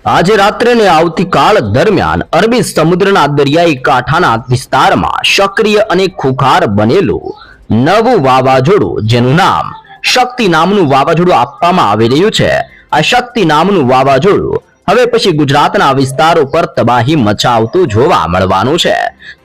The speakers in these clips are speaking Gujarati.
આજે રાત્રે ને આવતીકાલ દરમિયાન અરબી સમુદ્રના દરિયાઈ કાંઠાના વિસ્તારમાં સક્રિય અને ખુખાર બનેલું નવું વાવાઝોડું જેનું નામ શક્તિ નામનું વાવાઝોડું આપવામાં આવી રહ્યું છે. આ શક્તિ નામનું વાવાઝોડું હવે પછી ગુજરાતના વિસ્તારો પર તબાહી મચાવતું જોવા મળવાનું છે.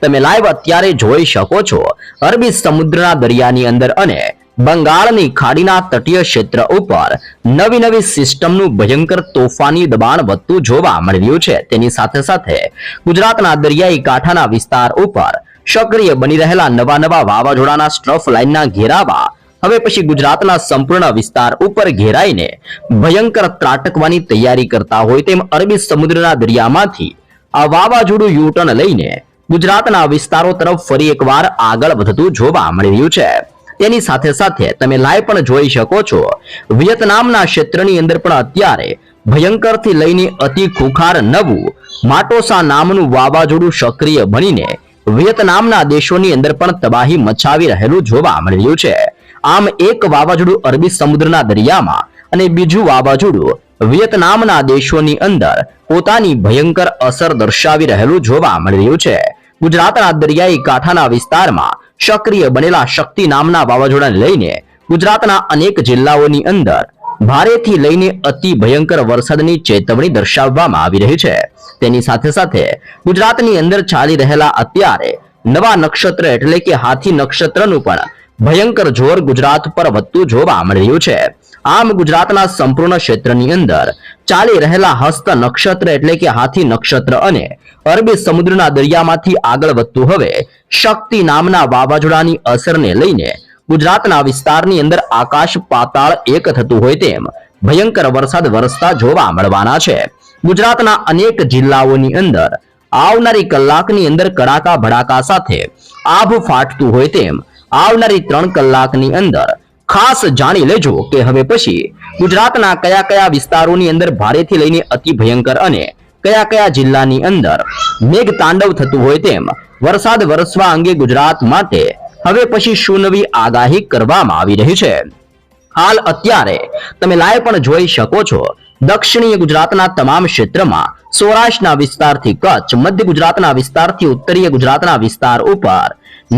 તમે લાઈવ અત્યારે જોઈ શકો છો અરબી સમુદ્રના દરિયાની અંદર અને બંગાળની ખાડીના તટીય ક્ષેત્ર ઉપર નવી સિસ્ટમનું ભયંકર તોફાની દબાણ વધતું જોવા મળી રહ્યું છે. તેની સાથે સાથે ગુજરાતના દરિયાઈ કાંઠાના વિસ્તાર ઉપર સક્રિય બની રહેલા નવા વાવાઝોડાના સ્ટ્રફ લાઇનના ઘેરાવા હવે પછી ગુજરાતના સંપૂર્ણ વિસ્તાર ઉપર ઘેરાઈને ભયંકર ત્રાટકવાની તૈયારી કરતા હોય તેમ અરબી સમુદ્રના દરિયામાંથી આ વાવાઝોડું યુટર્ન લઈને ગુજરાતના વિસ્તારો તરફ ફરી એકવાર આગળ વધતું જોવા મળી રહ્યું છે. તેની સાથે સાથે તમે લાઈવ પણ જોઈ શકો છો વિયેતનામના ક્ષેત્રની અંદર પણ અત્યારે ભયંકરથી લઈને અતિ ખુખાર નવું માટોસા નામનું વાવાઝોડું સક્રિય બનીને વિયેતનામના દેશોની અંદર પણ તબાહી મચાવી રહેલું જોવા મળી રહ્યું છે. આમ એક વાવાઝોડું અરબી સમુદ્રના દરિયામાં અને બીજું વાવાઝોડું વિયેતનામના દેશોની અંદર પોતાની ભયંકર અસર દર્શાવી રહેલું જોવા મળી રહ્યું છે. ગુજરાતના દરિયાઈ કાંઠાના વિસ્તારમાં સક્રિય બનેલા શક્તિ નામના વાવાઝોડાને લઈને ગુજરાતના અનેક જિલ્લાઓની અંદર ભારેથી લઈને અતિ ભયંકર વરસાદની ચેતવણી દર્શાવવામાં આવી રહી છે. તેની સાથે સાથે ગુજરાતની અંદર ચાલી રહેલા અત્યારે નવા નક્ષત્ર એટલે કે હાથી નક્ષત્રનું પણ ભયંકર જોર ગુજરાત પર વધતું જોવા મળી રહ્યું છે. આમ ગુજરાતના સંપૂર્ણ ક્ષેત્રની અંદર ચાલી રહેલા હસ્ત નક્ષત્ર એટલે કે હાથી નક્ષત્ર અને અરબી સમુદ્રના દરિયામાંથી આગળ વધતું હવે શક્તિ નામના વાવાઝોડાની અસરને લઈને ગુજરાતના વિસ્તારની અંદર આકાશ પાતાળ એક થતું હોય તેમ ભયંકર વરસાદ વરસતા જોવા મળવાના છે. ગુજરાતના અનેક જિલ્લાઓની અંદર આવનારી કલાકની અંદર કડાકા ભડાકા સાથે આભ ફાટતું હોય તેમ આવનારી 3 કલાકની અંદર ખાસ જાણી લેજો કે હવે પછી ગુજરાતના કયા વિસ્તારોની અંદર ભારેથી લઈને અતિ ભયંકર અને કયા જિલ્લાની અંદર મેઘ તાંડવ થતું હોય તેમ વરસાદ વરસવા અંગે ગુજરાત માટે હવે પછી શું નવી આગાહી કરવામાં આવી રહી છે. હાલ અત્યારે તમે લાઈવ પણ જોઈ શકો છો દક્ષિણીય ગુજરાતના તમામ ક્ષેત્રમાં સૌરાષ્ટ્રના વિસ્તારથી કચ્છ, મધ્ય ગુજરાતના વિસ્તારથી ઉત્તરીય ગુજરાતના વિસ્તાર ઉપર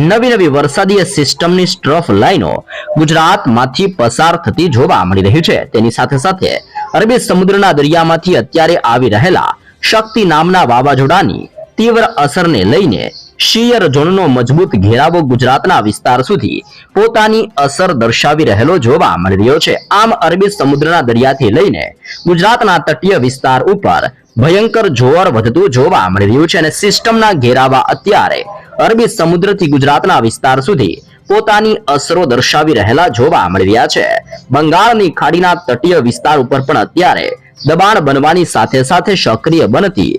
નવી વરસાદીય સિસ્ટમની સ્ટ્રફ લાઈનો ગુજરાતમાંથી પસાર થતી જોવા મળી રહી છે. તેની સાથે સાથે અરબી સમુદ્રના દરિયામાંથી અત્યારે આવી રહેલા શક્તિ નામના વાવાઝોડાની તીવ્ર અસરને લઈને શિયર ઝોનનો મજબૂત ઘેરાવો ગુજરાતના વિસ્તાર સુધી પોતાની અસર દર્શાવી રહેલો જોવા મળી રહ્યો છે. આમ અરબી સમુદ્રના દરિયાથી લઈને ગુજરાતના તટીય વિસ્તાર ઉપર ભયંકર જોર વધતું જોવા મળી રહ્યું છે અને સિસ્ટમના ઘેરાવા અત્યારે અરબી સમુદ્રથી ગુજરાતના વિસ્તાર સુધી પોતાની અસરો દર્શાવી રહેલા જોવા મળી રહ્યા છે. બંગાળની ખાડીના તટીય વિસ્તાર ઉપર પણ અત્યારે દબાણ બનવાની સાથે સાથે સક્રિય બનતી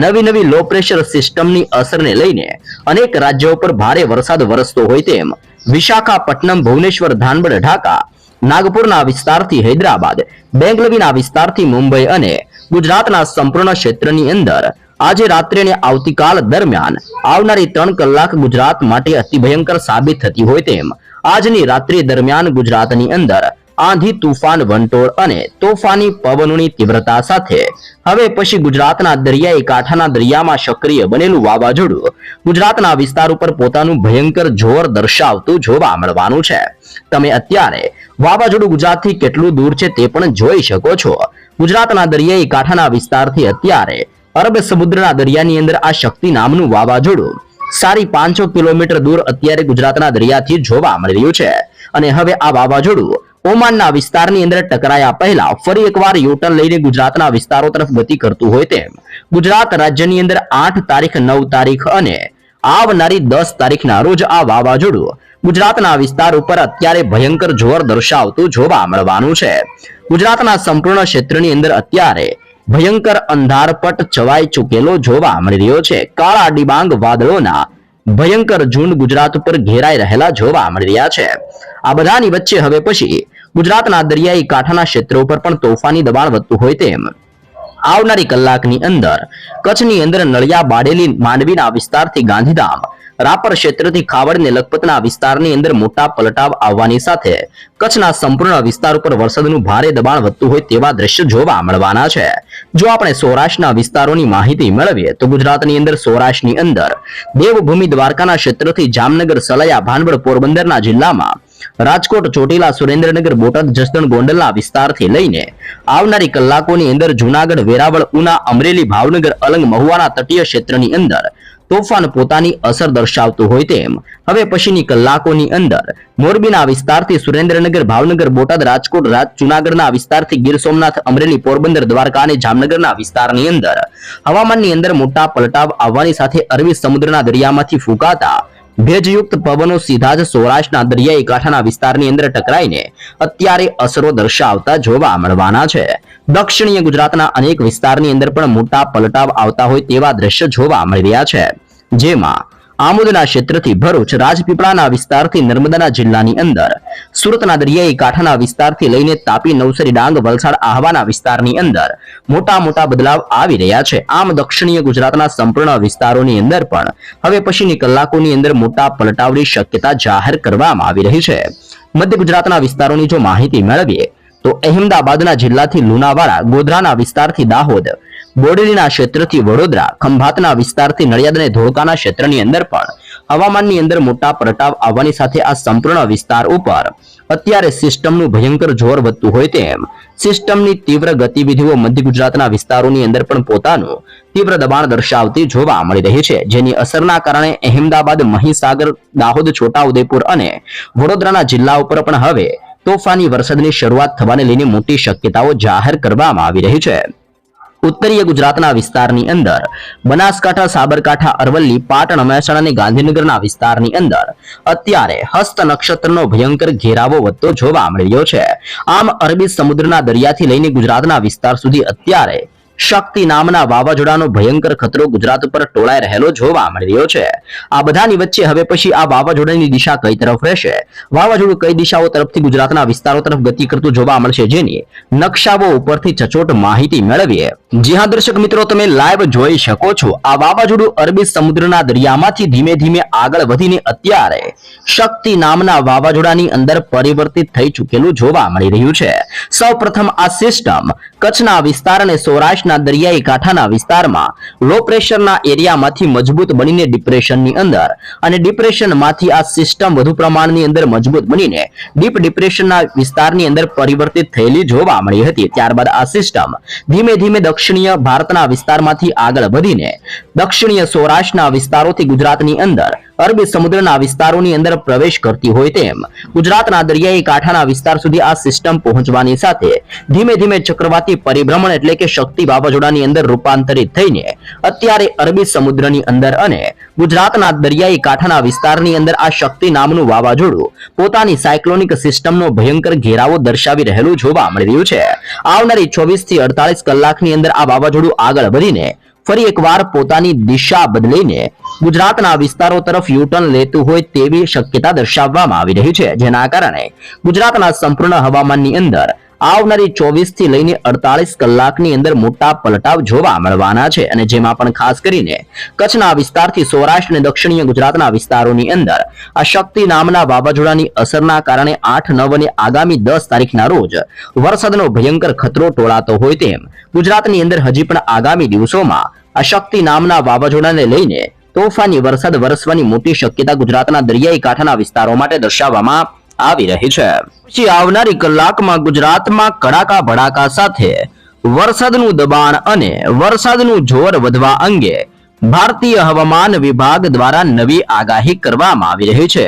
નવી લો પ્રેશર સિસ્ટમની અસરને લઈને અનેક રાજ્યો પર ભારે વરસાદ વરસતો હોય તેમ વિશાખાપટ્ટનમ, ભુવનેશ્વર, ધાનબડ, ઢાકા, નાગપુરના વિસ્તારથી હૈદરાબાદ, બેંગલવીના વિસ્તારથી મુંબઈ અને ગુજરાતના સંપૂર્ણ ક્ષેત્રની અંદર આજે રાત્રે અને આવતીકાલ દરમિયાન આવનારી 3 કલાક ગુજરાત માટે અતિ ભયંકર સાબિત થતી હોય તેમ આજની રાત્રિ દરમિયાન ગુજરાતની અંદર આંધી, તુફાન, વંટોળ અને તોફાની પવનોની તીવ્રતા સાથે હવે પછી ગુજરાતના દરિયાઈ કાંઠાના દરિયામાં સક્રિય બનેલું વાવાઝોડું ગુજરાતના વિસ્તાર ઉપર પોતાનું ભયંકર જોર દર્શાવતું જોવા મળવાનું છે. તમે અત્યારે વાવાઝોડું ગુજરાતથી કેટલું દૂર છે તે પણ જોઈ શકો છો. ગુજરાતના દરિયાઈ કાંઠાના વિસ્તારથી અત્યારે અરબ સમુદ્રના દરિયાની અંદર આ શક્તિ નામનું વાવાઝોડું 550 કિલોમીટર દૂર અત્યારે ગુજરાતના દરિયાથી જોવા મળી રહ્યું છે અને હવે આ વાવાઝોડું ઓમાનના વિસ્તારની અંદર ટકરાયા પહેલા ફરી એકવાર યુટર્ન લઈને ગુજરાતના વિસ્તારો તરફ ગતિ કરતું હોય તેમ ગુજરાત રાજ્યની અંદર 8 તારીખ, 9 તારીખ અને આવનારી 10 તારીખના રોજ આ વાવાઝોડું ગુજરાતના વિસ્તાર ઉપર અત્યારે ભયંકર જોર દર્શાવતું જોવા મળવાનું છે. ગુજરાતના સંપૂર્ણ ક્ષેત્રની અંદર અત્યારે ભયંકર અંધારપટ છવાઈ ચૂકેલો જોવા મળી રહ્યો છે. કાળા ડિબાંગ વાદળોના ભયંકર ઝુંડ ગુજરાત ઉપર ઘેરાઈ રહેલા જોવા મળી રહ્યા છે. આ બધાની વચ્ચે હવે પછી ગુજરાતના દરિયાઈ કાંઠાના ક્ષેત્રો ઉપર પણ તોફાની દબાણ વધતું હોય તેમ આવનારી કલાકની અંદર કચ્છની અંદર નળિયા, બાડેલી, માંડવીના વિસ્તારથી ગાંધીધામ, રાપર ક્ષેત્રથી ખાવડ ને લખપતના વિસ્તારની અંદર મોટા પલટાવ આવવાની સાથે કચ્છના સંપૂર્ણ વિસ્તાર ઉપર વરસાદનું ભારે દબાણ વધતું હોય તેવા દ્રશ્યો જોવા મળવાના છે. જો આપણે સૌરાષ્ટ્રના વિસ્તારોની માહિતી મેળવીએ તો ગુજરાતની અંદર સૌરાષ્ટ્રની અંદર દેવભૂમિ દ્વારકાના ક્ષેત્રથી જામનગર, સલાયા, ભાનવડ, પોરબંદરના જિલ્લામાં, રાજકોટ, ચોટીલા, સુરેન્દ્રનગર, બોટાદ, જસદણ, ગોંડલના વિસ્તારથી લઈને આવનારી કલાકોની અંદર જૂનાગઢ, વેરાવળ, ઉના, અમરેલી, ભાવનગર, અલંગ, મહુવાના તટીય ક્ષેત્રની અંદર તોફાન પોતાની અસર દર્શાવતું હોય તેમ હવે પછીની કલાકોની અંદર મોરબીના વિસ્તારથી સુરેન્દ્રનગર, ભાવનગર, બોટાદ, રાજકોટ, જૂનાગઢના વિસ્તારથી ગીર સોમનાથ, અમરેલી, પોરબંદર, દ્વારકા અને જામનગરના વિસ્તારની અંદર હવામાનની અંદર મોટા પલટાવ આવવાની સાથે અરબી સમુદ્રના દરિયામાંથી ફૂંકાતા ભેજયુક્ત પવનો સીધા જ સૌરાષ્ટ્રના દરિયાઈ કાંઠાના વિસ્તારની અંદર ટકરાઈને અત્યારે અસરો દર્શાવતા જોવા મળવાના છે. દક્ષિણીય ગુજરાતના અનેક વિસ્તારની અંદર પણ મોટા પલટાવ આવતા હોય તેવા દ્રશ્યો જોવા મળી રહ્યા છે. જેમાં આમોદના ક્ષેત્રથી ભરૂચ, રાજપીપળાના વિસ્તારથી નર્મદાના જિલ્લાની અંદર, સુરતના દરિયાઈ કાંઠાના વિસ્તારથી લઈને તાપી, નવસારી, ડાંગ, વલસાડ, આહવાના વિસ્તારની અંદર મોટા બદલાવ આવી રહ્યા છે. આમ દક્ષિણીય ગુજરાતના સંપૂર્ણ વિસ્તારોની અંદર પણ હવે પછીની કલાકોની અંદર મોટા પલટાવની શક્યતા જાહેર કરવામાં આવી રહી છે. મધ્ય ગુજરાતના વિસ્તારોની જો માહિતી મેળવીએ તો અહેમદાબાદના જિલ્લાથી લુણાવાડા, ગોધરાના વિસ્તારથી દાહોદ, બોડેલીના ક્ષેત્રથી વડોદરા, ખંભાતના વિસ્તારથી નડિયાદ અને ધોળકાના ક્ષેત્રની અંદર પણ હવામાનની અંદર મોટા પલટાવ આવવાની સાથે આ સંપૂર્ણ વિસ્તાર ઉપર અત્યારે સિસ્ટમનું ભયંકર જોર વધતું હોય તેમ સિસ્ટમની તીવ્ર ગતિવિધિઓ મધ્ય ગુજરાતના વિસ્તારોની અંદર પણ પોતાનું તીવ્ર દબાણ દર્શાવતી જોવા મળી રહી છે. જેની અસરના કારણે અહેમદાબાદ, મહીસાગર, દાહોદ, છોટાઉદેપુર અને વડોદરાના જિલ્લા ઉપર પણ હવે તોફાની વરસાદની શરૂઆત થવાને લઈને મોટી શક્યતાઓ જાહેર કરવામાં આવી રહી છે. ઉત્તરીય ગુજરાતના વિસ્તારની અંદર બનાસકાંઠા, સાબરકાંઠા, અરવલ્લી, પાટણ, મહેસાણા અને ગાંધીનગરના વિસ્તારની અંદર અત્યારે હસ્ત નક્ષત્રનો ભયંકર ઘેરાવો વધતો જોવા મળી રહ્યો છે. આમ અરબી સમુદ્રના દરિયાથી લઈને ગુજરાતના વિસ્તાર સુધી અત્યારે શક્તિ નામના વાવાઝોડાનો ભયંકર ખતરો ગુજરાત ઉપર ટોળાઈ રહેલો જોવા મળી રહ્યો છે. આ બધાની વચ્ચે હવે પછી આ વાવાઝોડાની દિશા કઈ તરફ રહેશે, વાવાઝોડું કઈ દિશાઓ તરફથી ગુજરાતના વિસ્તારો તરફ ગતિ કરતું જોવા મળશે, જેની નકશાઓ ઉપરથી સચોટ માહિતી મેળવીએ. જી હા દર્શક મિત્રો, તમે લાઈવ જોઈ શકો છો આ વાવાઝોડું અરબી સમુદ્રના દરિયામાંથી ધીમે ધીમે આગળ વધીને અત્યારે શક્તિ નામના વાવાઝોડાની અંદર પરિવર્તિત થઈ ચૂકેલું જોવા મળી રહ્યું છે. સૌપ્રથમ આ સિસ્ટમ કચ્છના વિસ્તાર અને સૌરાષ્ટ્રના દરિયાઈ કાંઠાના વિસ્તારમાં લો પ્રેશરના એરિયામાંથી મજબૂત બનીને ડિપ્રેશનની અંદર અને ડિપ્રેશનમાંથી આ સિસ્ટમ વધુ પ્રમાણની અંદર મજબૂત બનીને ડીપ ડિપ્રેશનના વિસ્તારની અંદર પરિવર્તિત થયેલી જોવા મળી હતી. ત્યારબાદ આ સિસ્ટમ ધીમે ધીમે દક્ષિણીય ભારતના વિસ્તારમાંથી આગળ વધીને દક્ષિણીય સૌરાષ્ટ્રના વિસ્તારોથી ગુજરાતની અંદર અરબી સમુદ્રના વિસ્તારોની અંદર પ્રવેશ કરતી હોય તેમ ગુજરાતના દરિયાઈ કાંઠાના વિસ્તાર સુધી આ સિસ્ટમ પહોંચવાની સાથે ધીમે ધીમે ચક્રવાતી પરિભ્રમણ એટલે કે શક્તિ વાવાઝોડાની અંદર રૂપાંતરિત થઈને અત્યારે અરબી સમુદ્રની અંદર અને ગુજરાતના દરિયાઈ કાંઠાના વિસ્તારની અંદર આ શક્તિ નામનું વાવાઝોડું પોતાની સાયક્લોનિક સિસ્ટમનો ભયંકર ઘેરાવો દર્શાવી રહેલું જોવા મળી રહ્યું છે. આવનારી 24 થી 48 કલાકની અંદર આ વાવાઝોડું આગળ વધીને ફરી એકવાર પોતાની દિશા બદલીને ગુજરાતના વિસ્તારો તરફ યુટર્ન લેતું હોય તેવી શક્યતા દર્શાવવામાં આવી રહી છે. જેના કારણે ગુજરાતના સંપૂર્ણ હવામાનની અંદર આવનારી 24 થી લઈને 48 કલાકની અંદર મોટા પલટાવ જોવા મળવાના છે. અને જેમાં પણ ખાસ કરીને કચ્છના વિસ્તારથી સૌરાષ્ટ્ર અને દક્ષિણીય ગુજરાતના વિસ્તારોની અંદર આ શક્તિ નામના વાવાઝોડાની અસરના કારણે 8, 9 અને આગામી 10 તારીખના રોજ વરસાદનો ભયંકર ખતરો ટોળાતો હોય તેમ ગુજરાતની અંદર હજી પણ આગામી દિવસોમાં આ શક્તિ નામના વાવાઝોડાને લઈને તોફાની વરસાદ વરસવાની મોટી શક્યતા ગુજરાતના દરિયાઈ કાંઠાના વિસ્તારો માટે દર્શાવવામાં આવી રહી છે. પછી આવનારી કલાકમાં ગુજરાતમાં કડાકા ભડાકા સાથે વરસાદનું દબાણ અને વરસાદનું જોર વધવા અંગે ભારતીય હવામાન વિભાગ દ્વારા નવી આગાહી કરવામાં આવી રહી છે.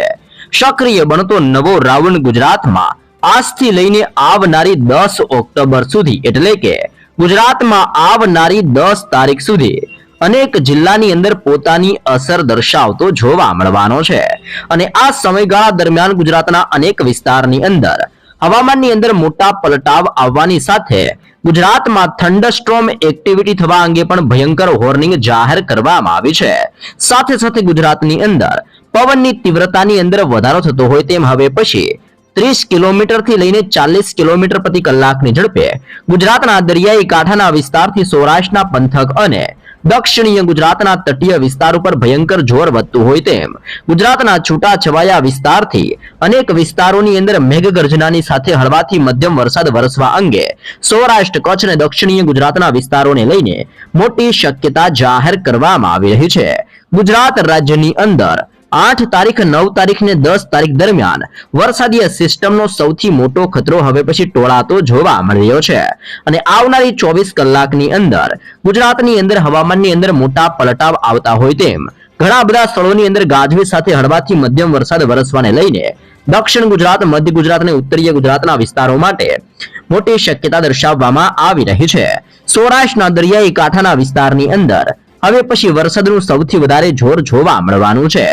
સક્રિય બનતો નવો રાઉન્ડ ગુજરાતમાં આજથી લઈને આવનારી 10 ઓક્ટોબર સુધી એટલે કે ગુજરાતમાં આવનારી 10 તારીખ સુધી અનેક જિલ્લાની અંદર પોતાની અસર દર્શાવતો જોવા મળવાનો છે. અને આ સમયગાળા દરમિયાન ગુજરાતના અનેક વિસ્તારની અંદર હવામાનની અંદર મોટા પલટાવ આવવાની સાથે ગુજરાતમાં થંડરસ્ટોર્મ એક્ટિવિટી થવા અંગે પણ ભયંકર વોર્નિંગ જાહેર કરવામાં આવી છે. સાથે સાથે ગુજરાતની અંદર પવનની તીવ્રતાની અંદર વધારો થતો હોય તેમ હવે પછી 30 કિલોમીટર થી લઈને 40 કિલોમીટર પ્રતિ કલાકની ઝડપે ગુજરાતના દરિયાઈ કાંઠાના વિસ્તારથી સૌરાષ્ટ્રના પંથક અને દક્ષિણીય ગુજરાતના તટીય વિસ્તાર ઉપર ભયંકર જોર વધતું હોય તેમ ગુજરાતના છૂટાછવાયા વિસ્તારથી અનેક વિસ્તારોની અંદર મેઘગર્જનાની સાથે હળવાથી મધ્યમ વરસાદ વરસવા અંગે સૌરાષ્ટ્ર, કચ્છ અને દક્ષિણીય ગુજરાતના વિસ્તારોને લઈને મોટી શક્યતા જાહેર કરવામાં આવી રહી છે. ગુજરાત રાજ્યની અંદર 8 તારીખ, 9 તારીખ ને 10 તારીખ દરમિયાન વરસાદીય સિસ્ટમનો સૌથી મોટો ખતરો હવે પછી ટોળાતો જોવા મળી રહ્યો છે અને આવનારી 24 કલાકની અંદર ગુજરાતની અંદર હવામાનની અંદર મોટા પલટાવ આવતા હોય તેમ ઘણા બધા સ્થળોની અંદર ગાજવીજ સાથે હળવાથી મધ્યમ વરસાદ વરસવાને લઈને દક્ષિણ ગુજરાત, મધ્ય ગુજરાત અને ઉત્તરીય ગુજરાતના વિસ્તારો માટે મોટી શક્યતા દર્શાવવામાં આવી રહી છે. સૌરાષ્ટ્રના દરિયાઈ કાંઠાના વિસ્તારની અંદર હવે પછી વરસાદનું સૌથી વધારે જોર જોવા મળવાનું છે.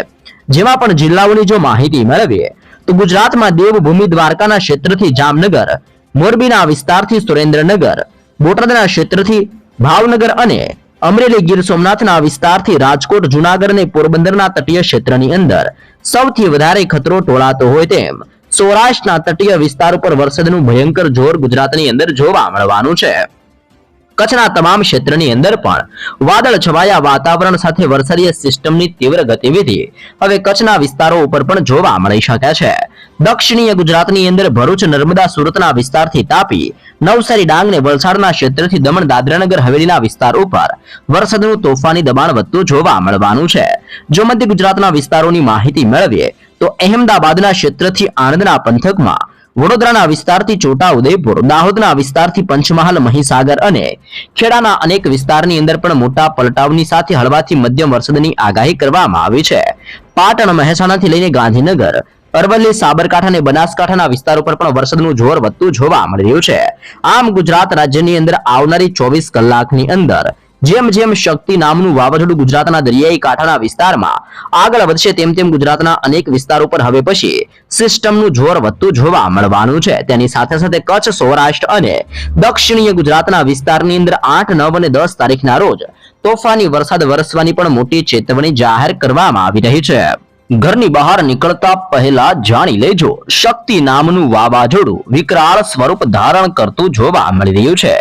જેમાં પણ જિલ્લાઓની જો માહિતી મેળવીએ તો ગુજરાતમાં દેવભૂમિ દ્વારકાના ક્ષેત્રથી જામનગર, મોરબીના વિસ્તારથી સુરેન્દ્રનગર, બોટાદના ક્ષેત્રથી ભાવનગર અને અમરેલી, ગીર સોમનાથના વિસ્તારથી રાજકોટ, જૂનાગઢ અને પોરબંદરના તટીય ક્ષેત્રની અંદર સૌથી વધારે ખતરો ટોળાતો હોય તેમ સૌરાષ્ટ્રના તટીય વિસ્તાર ઉપર વરસાદનું ભયંકર જોર ગુજરાતની અંદર જોવા મળવાનું છે. કચ્છના તમામ ક્ષેત્રની અંદર પણ વાદળ છવાયા વાતાવરણ સાથે વરસાદીય સિસ્ટમની તીવ્ર ગતિવિધિ હવે કચ્છના વિસ્તારો ઉપર પણ જોવા મળી શકે છે. દક્ષિણીય ગુજરાતની અંદર ભરૂચ, નર્મદા, સુરતના વિસ્તારથી તાપી, નવસારી, ડાંગ ને વલસાડના ક્ષેત્રથી દમણ, દાદરાનગર હવેલીના વિસ્તાર ઉપર વરસાદનું તોફાની દબાણ વધતું જોવા મળવાનું છે. જો મધ્ય ગુજરાતના વિસ્તારોની માહિતી મેળવીએ તો અહેમદાબાદના ક્ષેત્રથી આણંદના પંથકમાં, વડોદરાના વિસ્તારથી છોટાઉદેપુર, દાહોદના વિસ્તારથી પંચમહાલ, મહીસાગર અને ખેડાના અનેક વિસ્તારની અંદર પણ મોટા પલટાવની સાથે હળવાથી મધ્યમ વરસાદની આગાહી કરવામાં આવી છે. પાટણ, મહેસાણાથી લઈને ગાંધીનગર, અરવલ્લી, સાબરકાંઠા અને બનાસકાંઠાના વિસ્તારો પર પણ વરસાદનું જોર વધતું જોવા મળી રહ્યું છે. આમ ગુજરાત રાજ્યની અંદર આવનારી 24 કલાકની અંદર જેમ જેમ શક્તિ નામનું વાવાઝોડું ગુજરાતના દરિયાઈ કાંઠાના વિસ્તારમાં આગળ વધશે તેમ તેમ ગુજરાતના અનેક વિસ્તારો પર હવે પછી સિસ્ટમનું જોર વધતું જોવા મળવાનું છે. તેની સાથે સાથે કચ્છ, સૌરાષ્ટ્ર અને દક્ષિણીય ગુજરાતના વિસ્તારની અંદર 8, 9 અને 10 તારીખના રોજ તોફાની વરસાદ વરસવાની પણ મોટી ચેતવણી જાહેર કરવામાં આવી રહી છે. ઘરની બહાર નીકળતા પહેલા જાણી લેજો, શક્તિ નામનું વાવાઝોડું વિકરાળ સ્વરૂપ ધારણ કરતું જોવા મળી રહ્યું છે.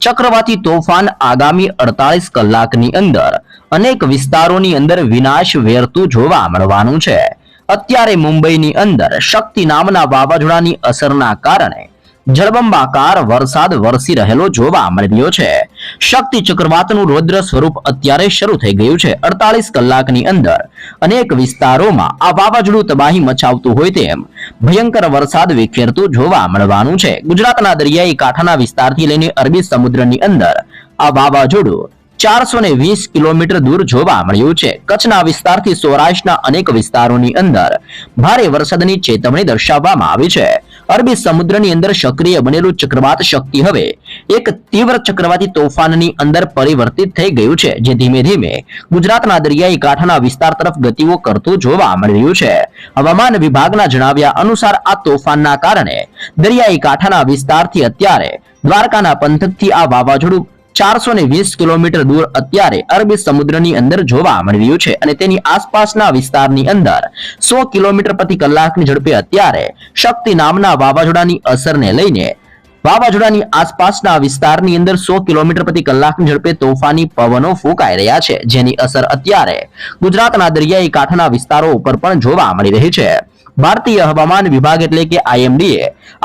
ચક્રવાતી તોફાન આગામી 48 કલાકની અંદર અનેક વિસ્તારોની અંદર વિનાશ વેરતું જોવા મળવાનું છે. અત્યારે મુંબઈની અંદર શક્તિ નામના વાવાઝોડાની અસરના કારણે જળબંબાકાર વરસાદ વરસી રહેલો જોવા મળી રહ્યો છે. શક્તિ ચક્રવાતનું રૌદ્ર સ્વરૂપ અત્યારે શરૂ થઈ ગયું છે. 48 કલાકની અંદર અનેક વિસ્તારોમાં આ વાવાઝોડું તબાહી મચાવતું હોય તેમ ભયંકર વરસાદ વિખેરતું જોવા મળવાનું છે. ગુજરાતના દરિયાઈ કાંઠાના વિસ્તારથી લઈને અરબી સમુદ્રની અંદર આ વાવાઝોડું 420 કિલોમીટર દૂર જોવા મળ્યું છે. કચ્છના વિસ્તારથી સૌરાષ્ટ્રના અનેક વિસ્તારોની અંદર ભારે વરસાદની ચેતવણી દર્શાવવામાં આવી છે. અરબી સમુદ્રની અંદર સક્રિય બનેલું ચક્રવાત શક્તિ હવે એક તીવ્ર ચક્રવાતી તોફાનની અંદર પરિવર્તિત થઈ ગયું છે, જે ધીમે ધીમે ગુજરાતના દરિયાઈ કાંઠાના વિસ્તાર તરફ ગતિઓ કરતું જોવા મળી રહ્યું છે. હવામાન વિભાગના જણાવ્યા અનુસાર આ તોફાનના કારણે દરિયાઈ કાંઠાના વિસ્તારથી અત્યારે દ્વારકાના પંથકથી આ વાવાઝોડું 420 કિલોમીટર દૂર અત્યારે અરબી સમુદ્રની અંદર જોવા મળી રહ્યું છે અને તેની આસપાસના વિસ્તારની અંદર 100 કિલોમીટર પ્રતિ કલાકની ઝડપે અત્યારે શક્તિ નામના વાવાઝોડાની અસરને લઈને વાવાઝોડાની આસપાસના વિસ્તારની અંદર 100 કિલોમીટર પ્રતિ કલાકની ઝડપે તોફાની પવનો ફૂંકાઈ રહ્યા છે, જેની અસર અત્યારે ગુજરાતના દરિયાઈ કાંઠાના વિસ્તારો ઉપર પણ જોવા મળી રહી છે. ભારતીય હવામાન વિભાગ એટલે કે IMD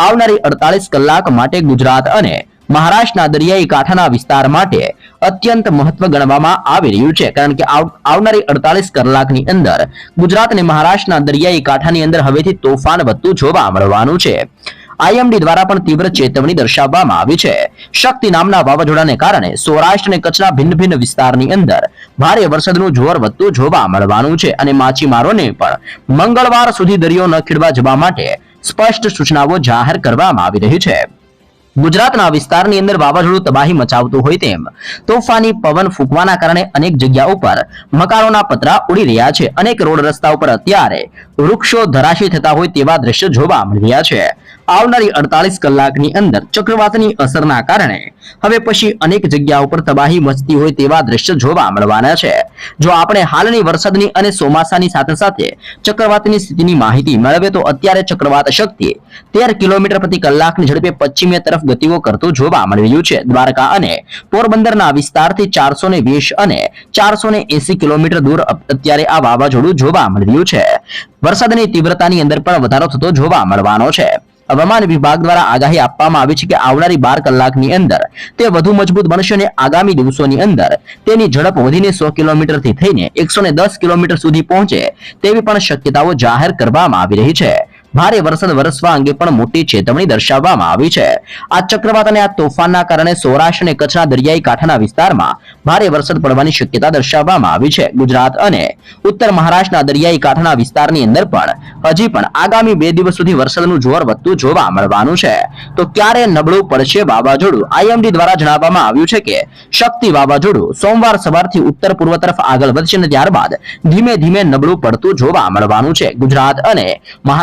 આવનારી 48 કલાક માટે ગુજરાત અને મહારાષ્ટ્રના દરિયાઈ કાંઠાના વિસ્તાર માટે અત્યંત મહત્વ ગણવામાં આવી રહ્યું છે, કારણ કે આવનારી 48 કલાકની અંદર ગુજરાત અને મહારાષ્ટ્રના દરિયાઈ કાંઠાની અંદર હવેથી તોફાન વધતું જોવા મળવાનું છે. IMD દ્વારા પણ તીવ્ર ચેતવણી દર્શાવવામાં આવી છે. શક્તિ નામના વાવાઝોડાને કારણે સૌરાષ્ટ્ર અને કચ્છના ભિન્ન ભિન્ન વિસ્તારની અંદર ભારે વરસાદનું જોર વધતું જોવા મળવાનું છે અને માછીમારોને પણ મંગળવાર સુધી દરિયો ન ખેડવા જવા માટે સ્પષ્ટ સૂચનાઓ જાહેર કરવામાં આવી રહી છે. ગુજરાતના વિસ્તારની અંદર વાવાઝોડું તબાહી મચાવતું હોય તેમ તોફાની પવન ફૂંકવાના કારણે અનેક જગ્યાઓ પર મકાનોના પતરા ઉડી રહ્યા છે. અનેક રોડ રસ્તા ઉપર અત્યારે વૃક્ષો ધરાશયી થતા હોય તેવા દ્રશ્યો જોવા મળી રહ્યા છે. આવનારી 48 કલાકની અંદર ચક્રવાતની અસરના કારણે હવે પછી અનેક જગ્યાઓ પર તબાહી મચતી હોય તેવા દ્રશ્ય જોવા મળવાના છે. જો આપણે હાલની વરસાદની અને ચોમાસાની સાથે સાથે ચક્રવાતની સ્થિતિની માહિતી મેળવે તો અત્યારે ચક્રવાત શક્તિ 13 કિલોમીટર પ્રતિ કલાકની ઝડપે પશ્ચિમીય તરફ ગતિઓ કરતું જોવા મળી રહ્યું છે. દ્વારકા અને પોરબંદરના વિસ્તારથી 420 અને 480 કિલોમીટર દૂર અત્યારે આ વાવાઝોડું જોવા મળી રહ્યું છે. વરસાદની તીવ્રતાની અંદર પણ વધારો થતો જોવા મળવાનો છે. હવામાન વિભાગ દ્વારા આગાહી આપવામાં આવી છે કે આવનારી 12 કલાકની અંદર તે વધુ મજબૂત બનશે અને આગામી દિવસોની અંદર તેની ઝડપ વધીને 100 કિલોમીટરથી થઈને 110 કિલોમીટર સુધી પહોંચે તેવી પણ શક્યતાઓ જાહેર કરવામાં આવી રહી છે. ભારે વરસાદ વરસવા અંગે પણ મોટી ચેતવણી દર્શાવવામાં આવી છે. આ ચક્રવાત અને આ તોફાનના કારણે સૌરાષ્ટ્ર અને કચ્છના દરિયાઈ કાંઠાના વિસ્તારમાં ભારે વરસાદ પડવાની શક્યતા દર્શાવવામાં આવી છે. ગુજરાત અને ઉત્તર મહારાષ્ટ્રના દરિયાઈ કાંઠાના વિસ્તારની અંદર પણ હજી પણ આગામી 2 દિવસ સુધી વરસાદનું જોર વધતું જોવા મળવાનું છે. તો ક્યારે નબળું પડશે વાવાઝોડું? આઈએમડી દ્વારા જણાવવામાં આવ્યું છે કે શક્તિ વાવાઝોડું સોમવાર સવારથી ઉત્તર પૂર્વ તરફ આગળ વધશે અને ત્યારબાદ ધીમે ધીમે નબળું પડતું જોવા મળવાનું છે. ગુજરાત અને મહારાષ્ટ્ર